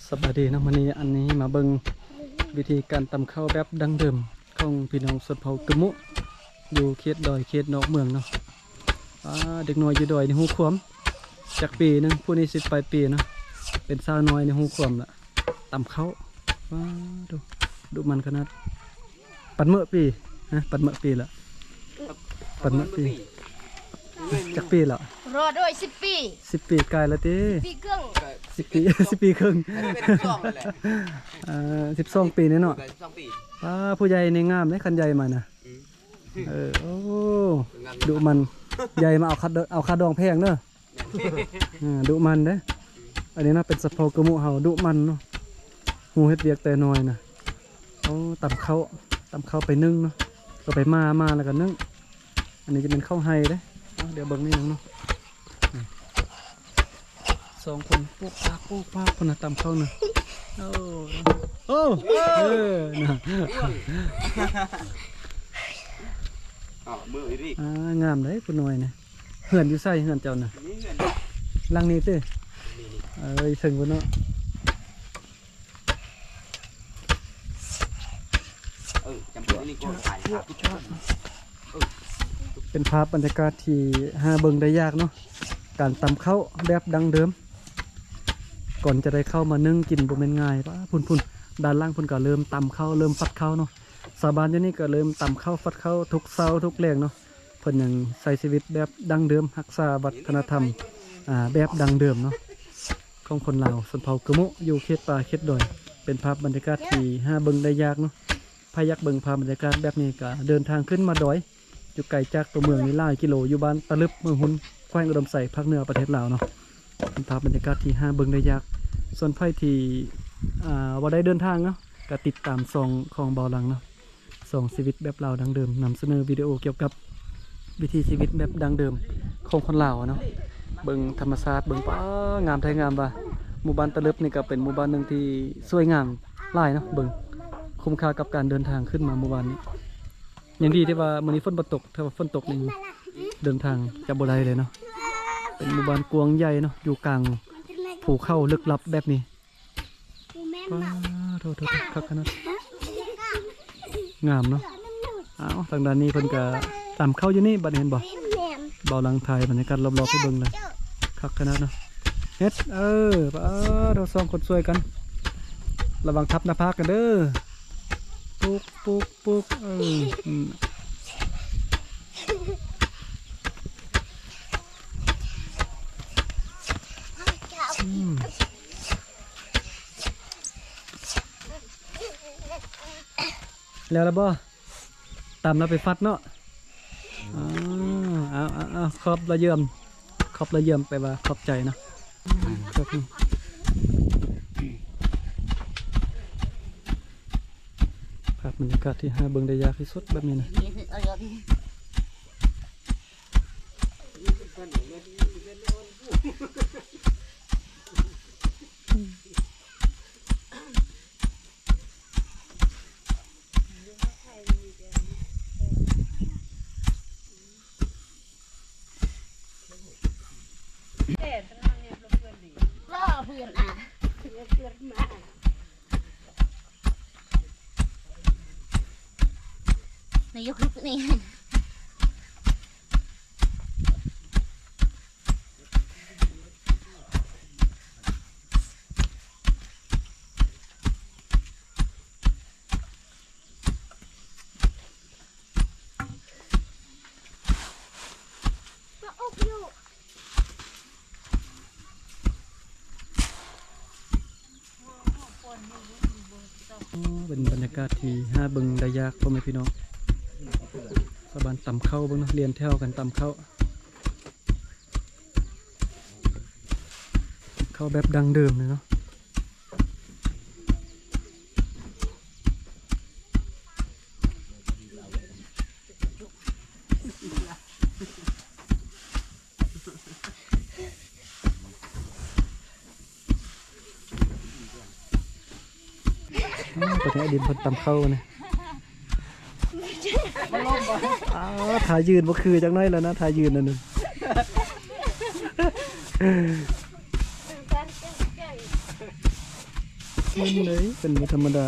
สบายดีนะวันนี้อันนี้มาเบิ่งวิธีการตำข้าวแบบดั้งเดิมของพี่น้องชนเผ่ากะมุอยู่เขตดอยเขตนอกเมืองเนาะเด็กน้อยอยู่ดอยในหูขวมจากปีนึงผู้นี้10 ปลายปีเนาะเป็นสาวน้อยในหูขวมละตำข้าวดูมันขนาดปันเมื่อปีนะปันเมื่อปีละปันเมื่อปีจากปีละรอด้วย10 ปี10 ปีกลายแล้วตีปีครึ่ง10 ปี10 ปีครึ่ง12 ปีเนี่ยเนาะผู้ใหญ่ในงามได้คันใหญ่มานะโอ้ดุมันใหญ่มาเอาคาดองแพงเนอะดุมันเด้อันนี้นะเป็นสะโพกกระมุเห่าดุมันเนาะหูเฮ็ดเรียกแต่น้อยนะตำข้าวไปนึ่งเนาะก็ไปมาแล้วก็นึ่งอันนี้จะเป็นข้าวไฮเด้เดี๋ยวเบิ่งนี่นึงเนาะ2 คนปุ๊กปากคนน่ะตำข้าวน่ะโอ้นะมืออีกงามเลยคุณหน่อยนะเหือนอยู่ใส่เหือนเจ้าน่ะลังนี้เต้ถึงพุ่นเนาะจำเป็นนี่ก็ถ่ายเป็นภาพบรรยากาศที่หาเบิ่งได้ยากเนาะการตำข้าวแบบดั้งเดิมก่อนจะได้เข้ามานึ่งกินบ่แม่นง่ายป่ะพุ่นด้านล่างพุ่นก็เริ่มตำข้าวเริ่มฟัดข้าวเนาะสาบานอยู่นี่ก็เริ่มตำข้าวฟัดข้าวทุกเช้าทุกแรงเนาะเพิ่นยังใช้ชีวิตแบบดั้งเดิมรักษาวัฒนธรรมแบบดั้งเดิมเนาะของคนลาวชนเผ่ากะมุอยู่เขตป่าเขตดอยเป็นภาพบรรยากาศที่หาเบิ่งได้ยากเนาะพายักเบิ่งภาพบรรยากาศแบบนี้ก็เดินทางขึ้นมาดอยอยู่ไกลจากตัวเมืองนี่หลายกิโลอยู่บ้านตะลึบเมืองหุนแขวงอุดมไสภาคเหนือประเทศลาวเนาะเป็นภาพบรรยากาศที่หาเบิ่งได้ยากส่วนไผที่ว่าได้เดินทางเนาะก็ติดตามซองของเบาหลังเนาะซองชีวิตแบบลาวดังเดิมนำเสนอวิดีโอเกี่ยวกับวิถีชีวิตแบบดังเดิมของคนลาวเนาะเบิ่งธรรมชาติเบิ่งงามไทยงามว่ะหมู่บ้านตะลึบนี่ก็เป็นหมู่บ้านหนึ่งที่สวยงามหลายเนาะเบิ่งคุ้มค่ากับการเดินทางขึ้นมาหมู่บ้านนี้อย่างดีที่ว่ามื้อนี้ฝนบ่ตกถ้าว่าฝนตกนี่เดินทางจะบ่ได้เลยเนาะเป็นหมู่บ้านกว้างใหญ่เนาะอยู่กลางภูเขาลึกลับแบบนี้โทษคักขนาดงามเนาะทางด้านนี้เพิ่นก็ตามเข้าอยู่นี่บัดเห็นบ่เบาหลังไทยบรรยากาศรอบๆให้เบิ่งเลยคักขนาดเนาะเฮ็ดเรา2 คนช่วยกันระวังทับหน้าผากกันเด้อปุ๊กแล้วบ่ตามเราไปฟัดเนาะขอบระเยื่อมไปว่าขอบใจนะภาพบรรยากาศที่หาเบิ่งได้ยากที่สุดแบบนี้นะนายกลุกนี่เป็นบรรยากาศที่หาเบิ่งได้ยากพ่อแม่พี่น้องสบานตำเข้าเบิ่งเนาะเรียนแถวกันตำเข้าแบบดังเดิมเลยเนาะประเทศดินเพิ่นตำเข้าเนี่ยถ่ายยืนบ่คือจังน้อยแล้วนะถ่ายยืนนั่นนึง เ มันเลยเป็นธรรมดา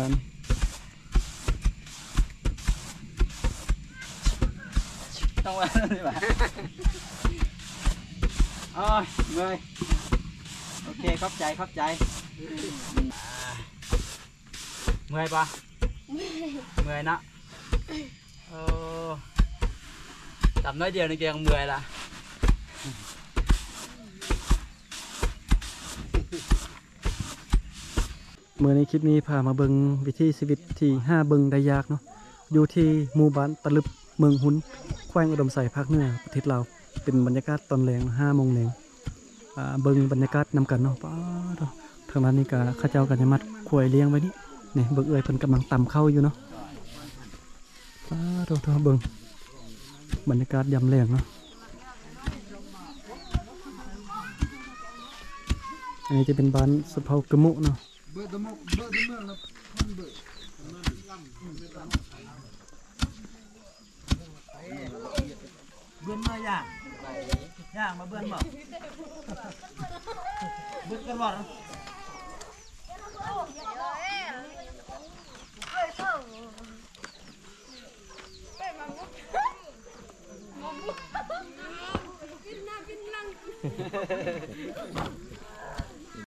ต้องว่านี่ป่ะโอ้ยเมื่อยโอเคขอบใจเมื่อยปะเมื่อยนะจับน้อยเดียวในเกงเมื่อยละ เมื่อในคลิปนี้พามาเบิงวิถีชีวิตที่5เบิงได้ยากเนาะอยู่ที่หมู่บ้านตะลึบเมืองหุนแขวงอุดมไสภาคเหนือประเทศลาวเป็นบรรยากาศตอนแรง5 โมงแรงเบิงบรรยากาศนำกันเนาะป้าดทางนั้นนี่ก็ข้าเจ้ากันจะมัดขวยเลี้ยงไว้นี่นี่เบิงเอ้ยเพิ่นกำลังตำเข้าอยู่เนาะป้าดเบิงบรรยากาศยามแรงเนาะอันนี้จะเป็นบ้านสุดเผากระมุเนาะ เบื้อนมาย่างย่างมาเบื้อนบ่เบื้อนกันบ่ Pinang.